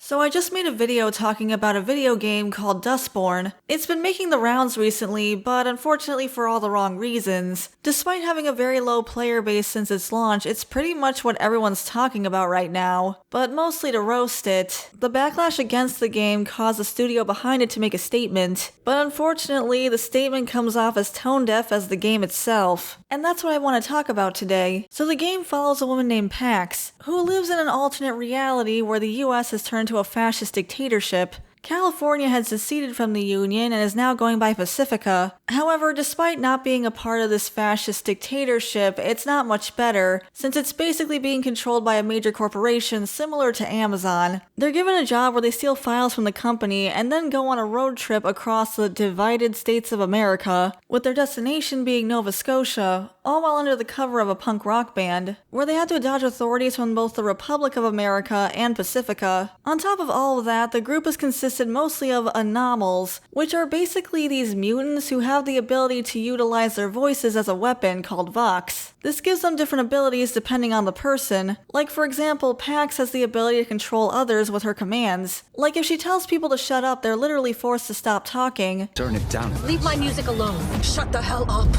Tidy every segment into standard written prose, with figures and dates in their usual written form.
So I just made a video talking about a video game called Dustborn. It's been making the rounds recently, but unfortunately for all the wrong reasons. Despite having a very low player base since its launch, it's pretty much what everyone's talking about right now, but mostly to roast it. The backlash against the game caused the studio behind it to make a statement, but unfortunately the statement comes off as tone deaf as the game itself. And that's what I want to talk about today. So the game follows a woman named Pax, who lives in an alternate reality where the US has turned to a fascist dictatorship. California had seceded from the Union and is now going by Pacifica. However, despite not being a part of this fascist dictatorship, it's not much better, since it's basically being controlled by a major corporation similar to Amazon. They're given a job where they steal files from the company and then go on a road trip across the divided states of America, with their destination being Nova Scotia, all while under the cover of a punk rock band, where they had to dodge authorities from both the Republic of America and Pacifica. On top of all of that, the group is consisted mostly of anomals, which are basically these mutants who have the ability to utilize their voices as a weapon called Vox. This gives them different abilities depending on the person. Like for example, Pax has the ability to control others with her commands. Like if she tells people to shut up, they're literally forced to stop talking. Turn it down. Leave my music alone. Shut the hell up.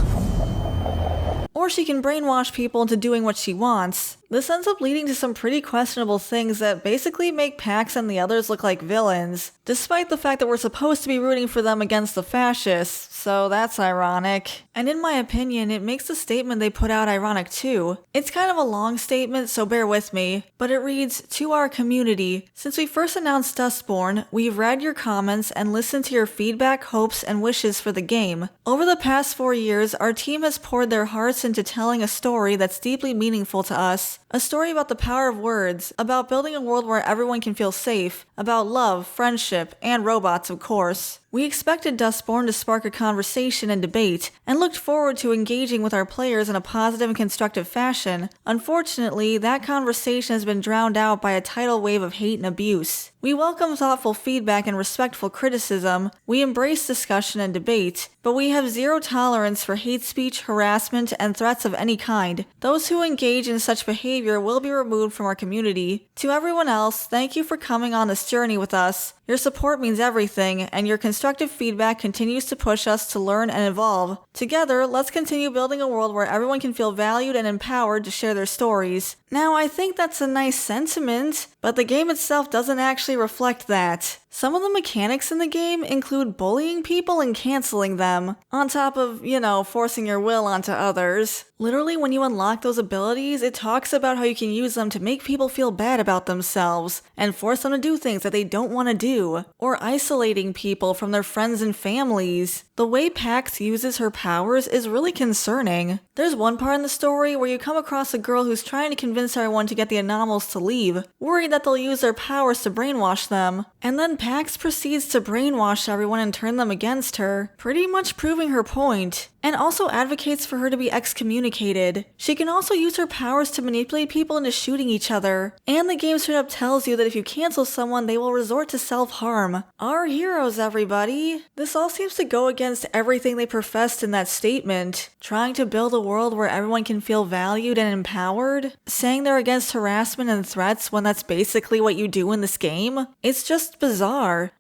Or she can brainwash people into doing what she wants. This ends up leading to some pretty questionable things that basically make Pax and the others look like villains, despite the fact that we're supposed to be rooting for them against the fascists, so that's ironic. And in my opinion, it makes the statement they put out ironic too. It's kind of a long statement, so bear with me, but it reads, "To our community, since we first announced Dustborn, we've read your comments and listened to your feedback, hopes, and wishes for the game. Over the past 4 years, our team has poured their hearts into telling a story that's deeply meaningful to us. A story about the power of words, about building a world where everyone can feel safe, about love, friendship, and robots, of course. We expected Dustborn to spark a conversation and debate, and looked forward to engaging with our players in a positive and constructive fashion. Unfortunately, that conversation has been drowned out by a tidal wave of hate and abuse. We welcome thoughtful feedback and respectful criticism. We embrace discussion and debate, but we have zero tolerance for hate speech, harassment, and threats of any kind. Those who engage in such behavior will be removed from our community. To everyone else, thank you for coming on this journey with us. Your support means everything, and your constructive feedback continues to push us to learn and evolve. Together, let's continue building a world where everyone can feel valued and empowered to share their stories." Now, I think that's a nice sentiment, but the game itself doesn't actually reflect that. Some of the mechanics in the game include bullying people and canceling them, on top of, forcing your will onto others. Literally, when you unlock those abilities, it talks about how you can use them to make people feel bad about themselves, and force them to do things that they don't want to do, or isolating people from their friends and families. The way Pax uses her powers is really concerning. There's one part in the story where you come across a girl who's trying to convince everyone to get the anomals to leave, worried that they'll use their powers to brainwash them. And then Pax proceeds to brainwash everyone and turn them against her, pretty much proving her point, and also advocates for her to be excommunicated. She can also use her powers to manipulate people into shooting each other, and the game straight up tells you that if you cancel someone, they will resort to self-harm. Our heroes, everybody! This all seems to go against everything they professed in that statement, trying to build a world where everyone can feel valued and empowered, saying they're against harassment and threats when that's basically what you do in this game. It's just bizarre.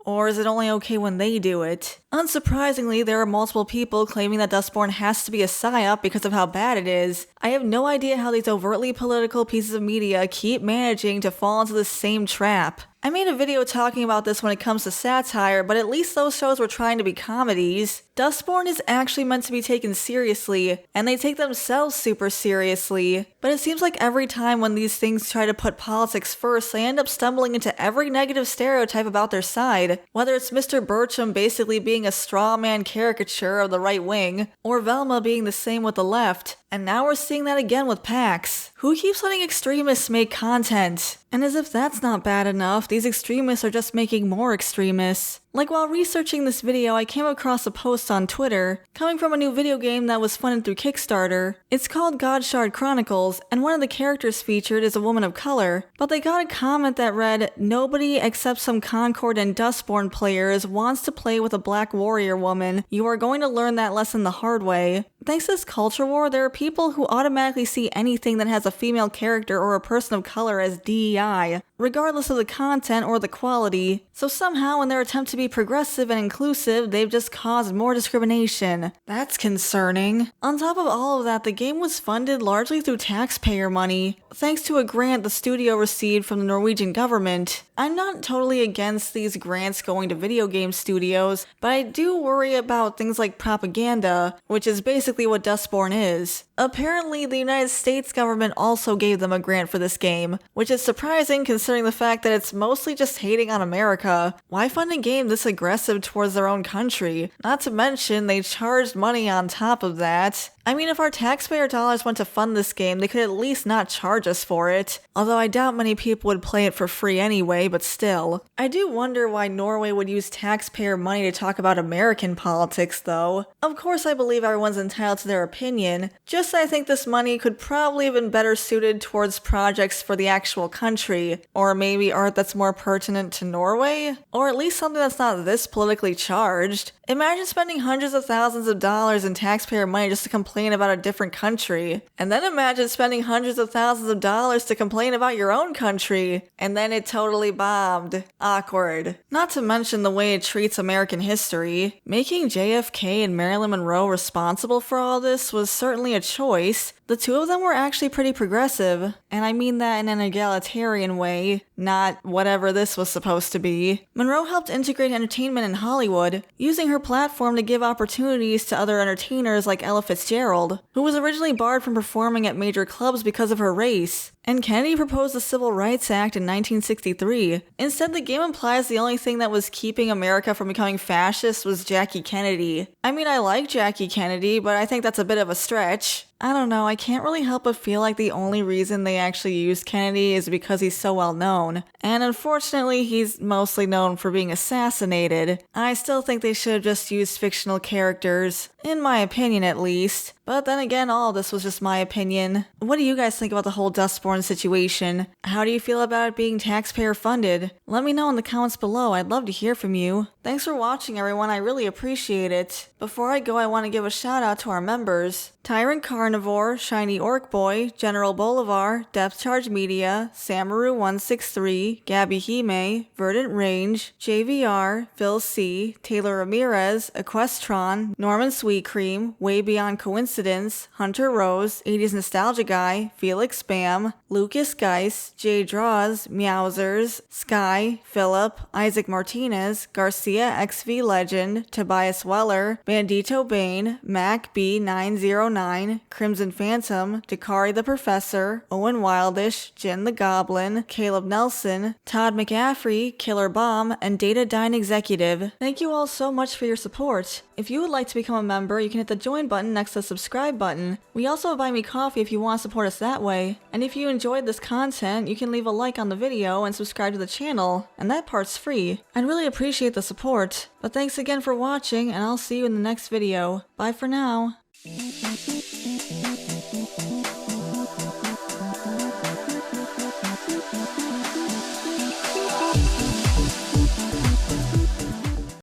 Or is it only okay when they do it? Unsurprisingly, there are multiple people claiming that Dustborn has to be a psyop because of how bad it is. I have no idea how these overtly political pieces of media keep managing to fall into the same trap. I made a video talking about this when it comes to satire, but at least those shows were trying to be comedies. Dustborn is actually meant to be taken seriously, and they take themselves super seriously. But it seems like every time when these things try to put politics first, they end up stumbling into every negative stereotype about their side. Whether it's Mr. Bertram basically being a straw man caricature of the right wing, or Velma being the same with the left. And now we're seeing that again with Pax. Who keeps letting extremists make content? And as if that's not bad enough, these extremists are just making more extremists. Like while researching this video, I came across a post on Twitter, coming from a new video game that was funded through Kickstarter. It's called Godshard Chronicles, and one of the characters featured is a woman of color. But they got a comment that read, "Nobody except some Concord and Dustborn players wants to play with a black warrior woman. You are going to learn that lesson the hard way." Thanks to this culture war, there are people who automatically see anything that has a female character or a person of color as DEI. regardless of the content or the quality. So somehow in their attempt to be progressive and inclusive, they've just caused more discrimination. That's concerning. On top of all of that, the game was funded largely through taxpayer money, thanks to a grant the studio received from the Norwegian government. I'm not totally against these grants going to video game studios, but I do worry about things like propaganda, which is basically what Dustborn is. Apparently, the United States government also gave them a grant for this game, which is surprising considering the fact that it's mostly just hating on America. Why fund a game this aggressive towards their own country? Not to mention, they charged money on top of that. I mean, if our taxpayer dollars went to fund this game, they could at least not charge us for it. Although I doubt many people would play it for free anyway, but still. I do wonder why Norway would use taxpayer money to talk about American politics, though. Of course, I believe everyone's entitled to their opinion, just I think this money could probably have been better suited towards projects for the actual country, or maybe art that's more pertinent to Norway, or at least something that's not this politically charged. Imagine spending hundreds of thousands of dollars in taxpayer money just to complain about a different country. And then imagine spending hundreds of thousands of dollars to complain about your own country. And then it totally bombed. Awkward. Not to mention the way it treats American history. Making JFK and Marilyn Monroe responsible for all this was certainly a choice. The two of them were actually pretty progressive, and I mean that in an egalitarian way, not whatever this was supposed to be. Monroe helped integrate entertainment in Hollywood, using her platform to give opportunities to other entertainers like Ella Fitzgerald, who was originally barred from performing at major clubs because of her race. And Kennedy proposed the Civil Rights Act in 1963. Instead, the game implies the only thing that was keeping America from becoming fascist was Jackie Kennedy. I mean, I like Jackie Kennedy, but I think that's a bit of a stretch. I don't know, I can't really help but feel like the only reason they actually used Kennedy is because he's so well known. And unfortunately, he's mostly known for being assassinated. I still think they should have just used fictional characters, in my opinion at least. But then again, all of this was just my opinion. What do you guys think about the whole Dustborn situation? How do you feel about it being taxpayer funded? Let me know in the comments below, I'd love to hear from you. Thanks for watching everyone, I really appreciate it. Before I go, I want to give a shout out to our members. Tyrant Carnivore, Shiny Orc Boy, General Bolivar, Depth Charge Media, Samaru163, Gabby Hime, Verdant Range, JVR, Phil C, Taylor Ramirez, Equestron, Norman Sweet Cream, Way Beyond Coincidence, Hunter Rose, 80s Nostalgia Guy, Felix Spam, Lucas Geis, Jay Draws, Meowsers, Sky, Philip, Isaac Martinez, Garcia XV Legend, Tobias Weller, Bandito Bane, Mac B909, Crimson Phantom, Dakari the Professor, Owen Wildish, Jen the Goblin, Caleb Nelson, Todd McAfee, Killer Bomb, and Data Dine Executive. Thank you all so much for your support. If you would like to become a member, you can hit the join button next to the subscribe button. We also have Buy Me Coffee if you want to support us that way. And if you enjoyed this content, you can leave a like on the video and subscribe to the channel, and that part's free. I'd really appreciate the support. But thanks again for watching, and I'll see you in the next video. Bye for now.